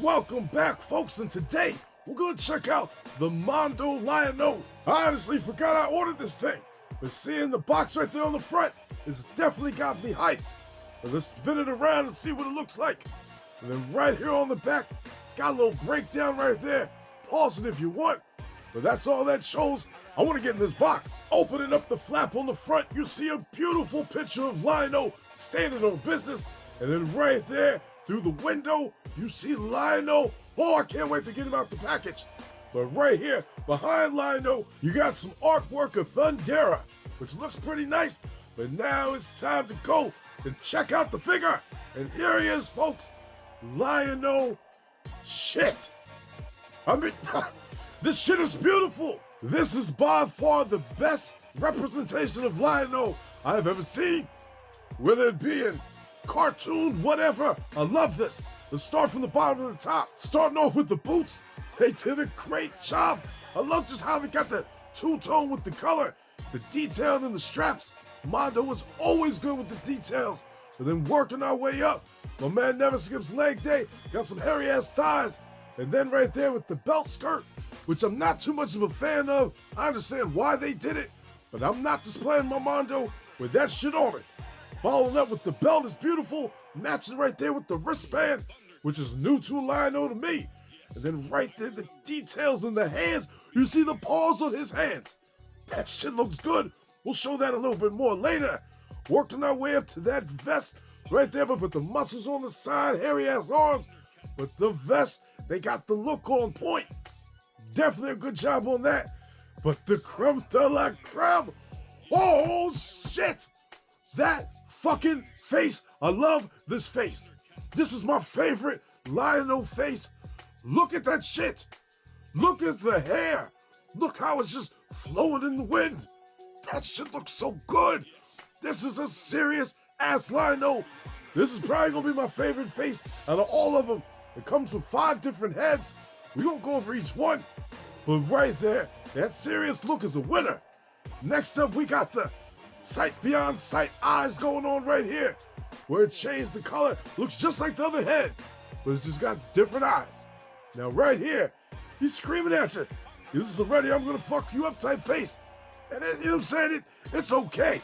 Welcome back, folks, and today we're gonna check out the Mondo Lion-O. I honestly forgot I ordered this thing, but seeing the box right there on the front has definitely got me hyped. But let's spin it around and see what it looks like. And then right here on the back, it's got a little breakdown right there. Pause it if you want, but that's all that shows. I want to get in this box. Opening up the flap on the front, you see a beautiful picture of Lion-O standing on business, and then right there, through the window, you see Lion-O. Oh, I can't wait to get him out the package. But right here, behind Lion-O, you got some artwork of Thundera, which looks pretty nice. But now it's time to go and check out the figure. And here he is, folks. Lion-O. Shit. I mean, this shit is beautiful. This is by far the best representation of Lion-O I've ever seen. Whether it be in cartoon, whatever, I love this. Let's start from the bottom to the top. Starting off with the boots, they did a great job. I love just how they got the two-tone with the color, the detail in the straps. Mondo was always good with the details. And then working our way up, my man never skips leg day, got some hairy-ass thighs. And then right there with the belt skirt, which I'm not too much of a fan of. I understand why they did it, but I'm not displaying my Mondo with that shit on it. Following up with the belt is beautiful, matching right there with the wristband, which is new to Lion-O to me. And then right there, the details in the hands, you see the paws on his hands. That shit looks good. We'll show that a little bit more later. Working our way up to that vest right there, but with the muscles on the side, hairy-ass arms. With the vest, they got the look on point. Definitely a good job on that. But the creme de la creme, oh shit! That fucking face, I love this face. This is my favorite Lion-O face. Look at that shit. Look at the hair. Look how it's just flowing in the wind. That shit looks so good. This is a serious ass Lion-O. This is probably gonna be my favorite face out of all of them. It comes with 5 different heads. We gonna go over each one. But right there, that serious look is a winner. Next up, we got the sight beyond sight eyes going on right here. Where it changed the color, looks just like the other head, but it's just got different eyes. Now right here, he's screaming at you. This is already I'm gonna fuck you up type face. And then, you know what I'm saying? It's okay.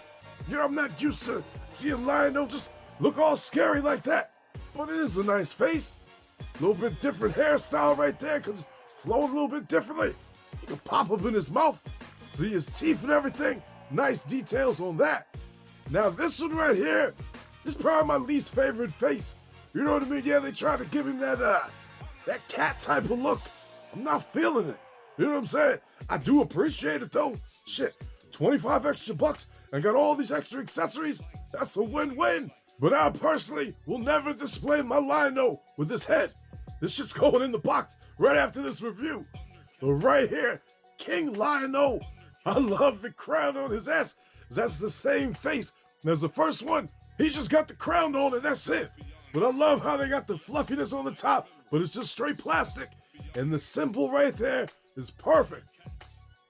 You know, I'm not used to seeing Lion-O just look all scary like that. But it is a nice face. A little bit different hairstyle right there because it's flowing a little bit differently. You can pop up in his mouth, see his teeth and everything. Nice details on that. Now this one right here is probably my least favorite face. You know what I mean? Yeah, they try to give him that cat type of look. I'm not feeling it. You know what I'm saying? I do appreciate it though. Shit, 25 extra bucks and got all these extra accessories. That's a win-win. But I personally will never display my Lion-O with this head. This shit's going in the box right after this review. But right here, King Lion-O. I love the crown on his ass. That's the same face as the first one. He just got the crown on and that's it. But I love how they got the fluffiness on the top, but it's just straight plastic. And the symbol right there is perfect.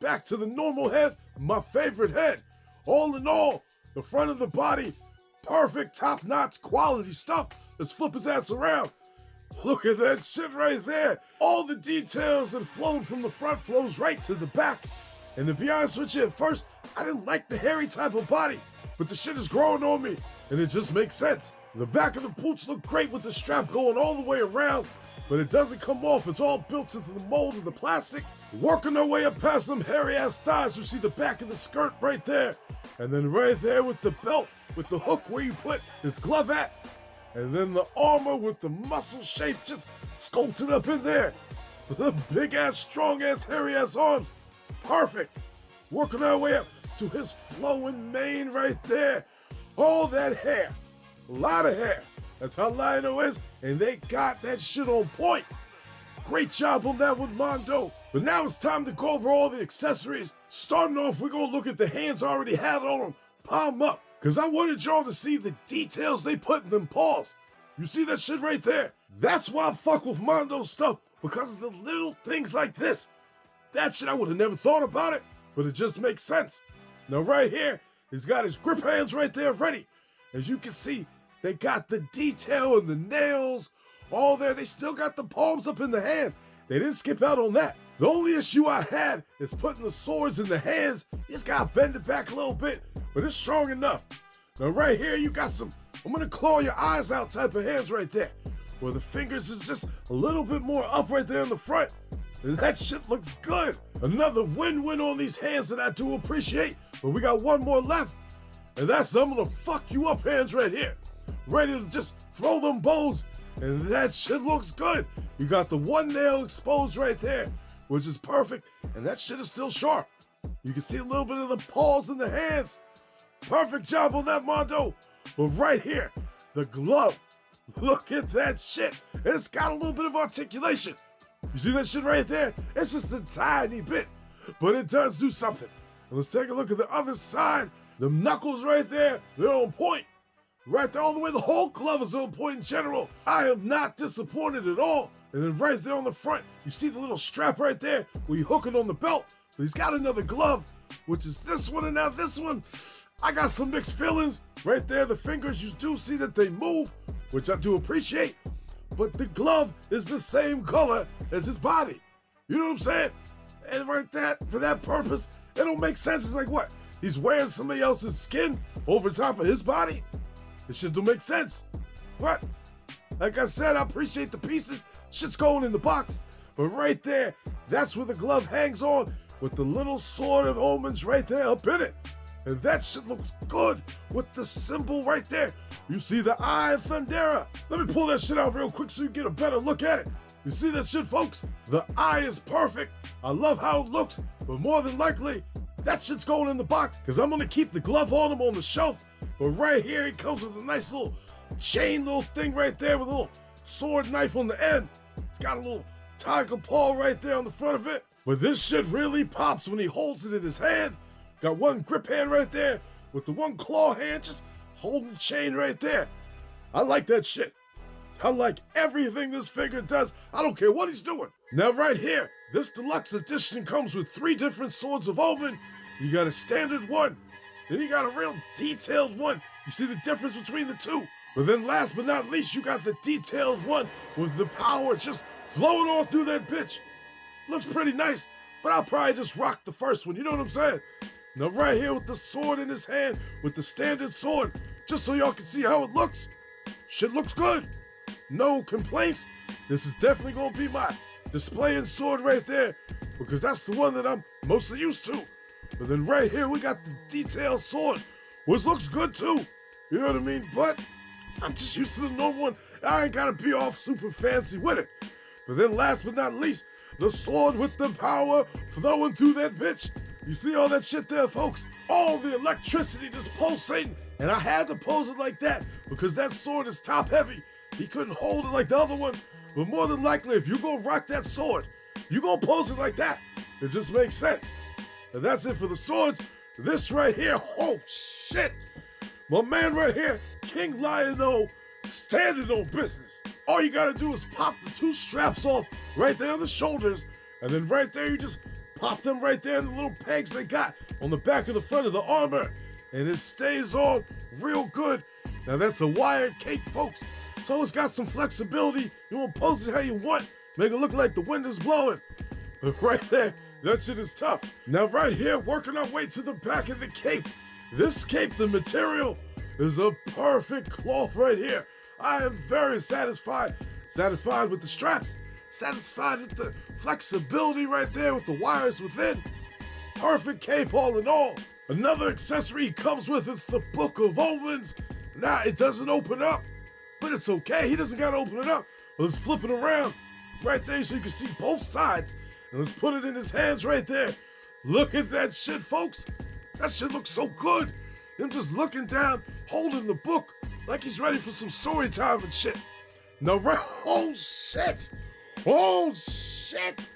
Back to the normal head, my favorite head. All in all, the front of the body, perfect top-notch quality stuff. Let's flip his ass around. Look at that shit right there. All the details that flowed from the front flows right to the back. And to be honest with you, at first, I didn't like the hairy type of body, but the shit is growing on me, and it just makes sense. The back of the boots look great with the strap going all the way around, but it doesn't come off. It's all built into the mold of the plastic. Working our way up past some hairy-ass thighs, you see the back of the skirt right there. And then right there with the belt, with the hook where you put his glove at. And then the armor with the muscle shape just sculpted up in there. The big-ass, strong-ass, hairy-ass arms. Perfect. Working our way up to his flowing mane right there. All that hair. A lot of hair. That's how Lion-O is, and they got that shit on point. Great job on that one, Mondo. But now it's time to go over all the accessories. Starting off, we're going to look at the hands I already had on them. Palm up. Because I wanted y'all to see the details they put in them paws. You see that shit right there? That's why I fuck with Mondo stuff. Because of the little things like this. That shit, I would have never thought about it, but it just makes sense. Now right here, he's got his grip hands right there ready. As you can see, they got the detail and the nails all there. They still got the palms up in the hand. They didn't skip out on that. The only issue I had is putting the swords in the hands. You just gotta bend it back a little bit, but it's strong enough. Now right here, you got some, I'm gonna claw your eyes out type of hands right there, where the fingers is just a little bit more up right there in the front. And that shit looks good. Another win-win on these hands that I do appreciate, but we got one more left. And that's the I'm gonna fuck you up hands right here. Ready to just throw them bows, and that shit looks good. You got the one nail exposed right there, which is perfect, and that shit is still sharp. You can see a little bit of the paws in the hands. Perfect job on that, Mondo. But right here, the glove. Look at that shit. It's got a little bit of articulation. You see that shit right there? It's just a tiny bit, but it does do something. And let's take a look at the other side. The knuckles right there, they're on point. Right there, all the way, the whole glove is on point in general. I am not disappointed at all. And then right there on the front, you see the little strap right there where you hook it on the belt. But he's got another glove, which is this one, and now this one. I got some mixed feelings. Right there, the fingers, you do see that they move, which I do appreciate. But the glove is the same color as his body. You know what I'm saying? And right there, for that purpose, it don't make sense. It's like, what? He's wearing somebody else's skin over top of his body? It shit don't make sense. But, like I said, I appreciate the pieces. Shit's going in the box. But right there, that's where the glove hangs on with the little sword of omens right there up in it. And that shit looks good with the symbol right there. You see the eye of Thundera. Let me pull that shit out real quick so you get a better look at it. You see that shit, folks? The eye is perfect. I love how it looks, but more than likely, that shit's going in the box because I'm gonna keep the glove on him on the shelf. But right here, it comes with a nice little chain little thing right there with a little sword knife on the end. It's got a little tiger paw right there on the front of it. But this shit really pops when he holds it in his hand. Got one grip hand right there with the one claw hand just holding the chain right there. I like that shit. I like everything this figure does. I don't care what he's doing. Now right here, this deluxe edition comes with 3 different swords of omen. You got a standard one, then you got a real detailed one. You see the difference between the two. But then last but not least, you got the detailed one with the power just flowing all through that bitch. Looks pretty nice, but I'll probably just rock the first one, you know what I'm saying? Now right here with the sword in his hand, with the standard sword, just so y'all can see how it looks. Shit looks good. No complaints. This is definitely gonna be my displaying sword right there, because that's the one that I'm mostly used to. But then right here we got the detailed sword, which looks good too. You know what I mean? But I'm just used to the normal one. I ain't gotta be all super fancy with it. But then last but not least, the sword with the power flowing through that bitch. You see all that shit there, folks? All the electricity just pulsating. And I had to pose it like that because that sword is top heavy. He couldn't hold it like the other one. But more than likely, if you go rock that sword, you gonna pose it like that. It just makes sense. And that's it for the swords. This right here, oh shit. My man right here, King Lion-O, standing on business. All you gotta do is pop the 2 straps off right there on the shoulders. And then right there, you just pop them right there in the little pegs they got on the back of the front of the armor. And it stays on real good. Now that's a wired cape, folks. So it's got some flexibility. You want to pose it how you want. Make it look like the wind is blowing. But right there, that shit is tough. Now right here, working our way to the back of the cape. This cape, the material, is a perfect cloth right here. I am very satisfied. Satisfied with the straps. Satisfied with the flexibility right there with the wires within. Perfect cape all in all. Another accessory he comes with is the Book of Omens. Now, it doesn't open up, but it's okay. He doesn't gotta open it up. Let's flip it around right there so you can see both sides. And let's put it in his hands right there. Look at that shit, folks. That shit looks so good. Him just looking down, holding the book like he's ready for some story time and shit. Now, oh shit. Oh shit.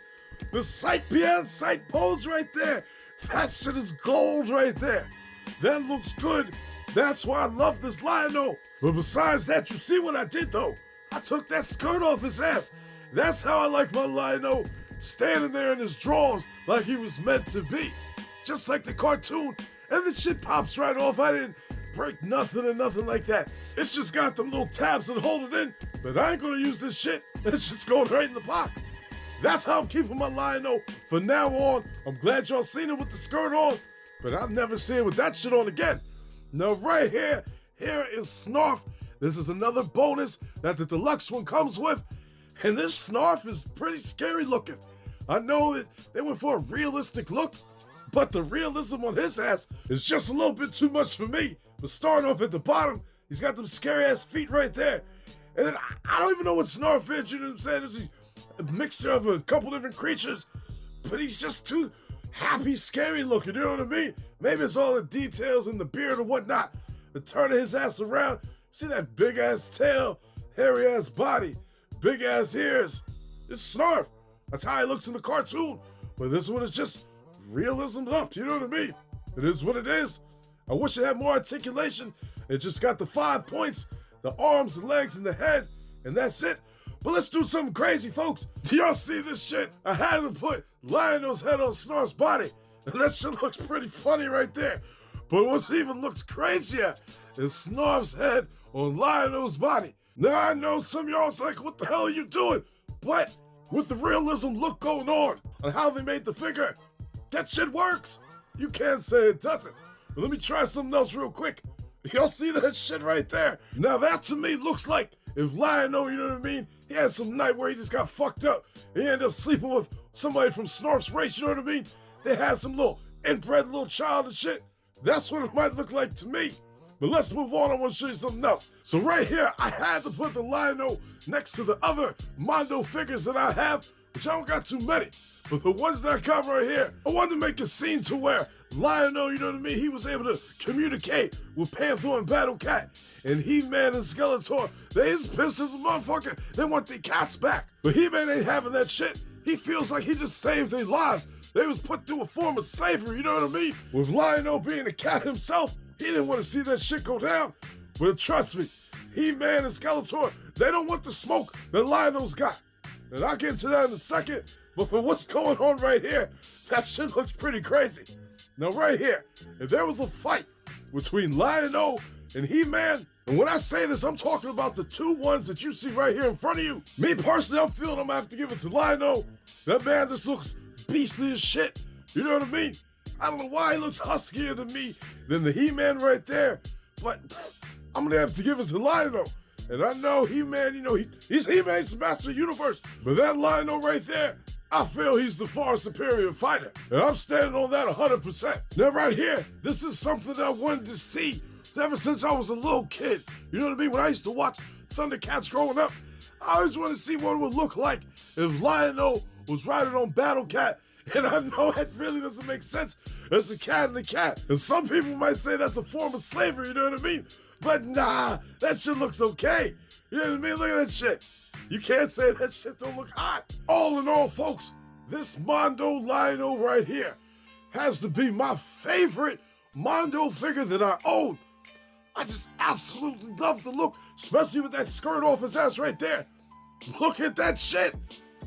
The sight beyond sight pose right there. That shit is gold right there. That looks good. That's why I love this Lion-O. But besides that, you see what I did though? I took that skirt off his ass. That's how I like my Lion-O. Standing there in his drawers like he was meant to be. Just like the cartoon. And the shit pops right off. I didn't break nothing or nothing like that. It's just got them little tabs that hold it in, but I ain't gonna use this shit. It's just going right in the box. That's how I'm keeping my Lion-O from now on. I'm glad y'all seen it with the skirt on, but I'll never see it with that shit on again. Now right here is Snarf. This is another bonus that the deluxe one comes with, and this Snarf is pretty scary looking. I know that they went for a realistic look, but the realism on his ass is just a little bit too much for me. But starting off at the bottom, he's got them scary ass feet right there. And then I don't even know what Snarf is, you know what I'm saying? It's a mixture of a couple different creatures, but he's just too happy, scary looking, you know what I mean? Maybe it's all the details in the beard or whatnot. But turning his ass around, see that big ass tail, hairy ass body, big ass ears. It's Snarf. That's how he looks in the cartoon. But this one is just realism up, you know what I mean? It is what it is. I wish it had more articulation. It just got the 5 points, the arms, the legs, and the head, and that's it. But let's do something crazy, folks. Do y'all see this shit? I had to put Lion-O's head on Snarf's body, and that shit looks pretty funny right there. But what even looks crazier is Snarf's head on Lion-O's body. Now I know some of y'all's like, what the hell are you doing? But with the realism look going on how they made the figure, that shit works. You can't say it doesn't. But let me try something else real quick. Y'all see that shit right there? Now that to me looks like if Lion-O, you know what I mean? He had some night where he just got fucked up. He ended up sleeping with somebody from Snarf's race, you know what I mean? They had some little inbred little child and shit. That's what it might look like to me. But let's move on. I want to show you something else. So right here, I had to put the Lion-O next to the other Mondo figures that I have, which I don't got too many. But the ones that I got right here, I wanted to make a scene to where Lion-O, you know what I mean, he was able to communicate with Panther and Battlecat. And He-Man and Skeletor, they is pissed as a motherfucker. They want their cats back. But He-Man ain't having that shit. He feels like he just saved their lives. They was put through a form of slavery, you know what I mean? With Lion-O being a cat himself, he didn't want to see that shit go down. But trust me, He-Man and Skeletor, they don't want the smoke that Lion-O's got. And I'll get into that in a second. But for what's going on right here, that shit looks pretty crazy. Now right here, if there was a fight between Lion-O and He-Man, and when I say this, I'm talking about the two ones that you see right here in front of you. Me personally, I'm feeling I'm gonna have to give it to Lion-O. That man just looks beastly as shit. You know what I mean? I don't know why he looks huskier to me than the He-Man right there, but I'm gonna have to give it to Lion-O. And I know He-Man, you know, he's He-Man's the master of the universe, but that Lion-O right there, I feel he's the far superior fighter. And I'm standing on that 100%. Now right here, this is something that I wanted to see ever since I was a little kid. You know what I mean? When I used to watch Thundercats growing up, I always wanted to see what it would look like if Lion-O was riding on Battlecat. And I know that really doesn't make sense. It's a cat and a cat. And some people might say that's a form of slavery, you know what I mean? But nah, that shit looks okay. You know what I mean? Look at that shit. You can't say that shit don't look hot. All in all, folks, this Mondo Lion-O right here has to be my favorite Mondo figure that I own. I just absolutely love the look, especially with that skirt off his ass right there. Look at that shit.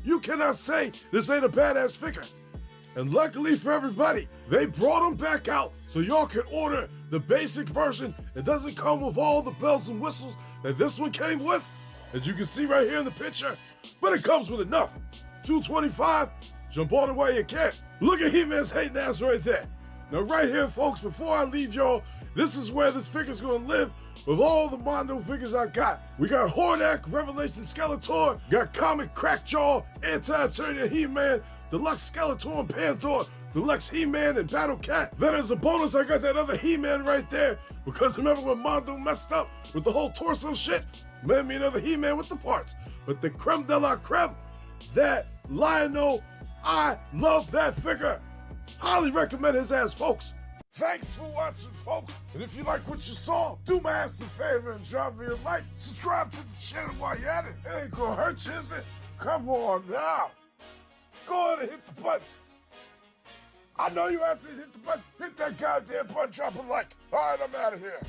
You cannot say this ain't a badass figure. And luckily for everybody, they brought him back out so y'all can order the basic version. It doesn't come with all the bells and whistles that this one came with, as you can see right here in the picture, but it comes with enough. $225, jump all the way you can. Look at He-Man's hating ass right there. Now right here, folks, before I leave y'all, this is where this figure's gonna live with all the Mondo figures I got. We got Hordak, Revelation Skeletor, got Comic Crackjaw, Anti-Eternia He-Man, Deluxe Skeletor and Panther, Deluxe He-Man and Battlecat. Then as a bonus, I got that other He-Man right there, because remember when Mondo messed up with the whole torso shit? Made me another He-Man with the parts. But the creme de la creme, that Lion-O, I love that figure. Highly recommend his ass, folks. Thanks for watching, folks. And if you like what you saw, do my ass a favor and drop me a like. Subscribe to the channel while you're at it. It ain't gonna hurt you, is it? Come on now. Go ahead and hit the button. I know you have to hit the button. Hit that goddamn button, drop a like. All right, I'm out of here.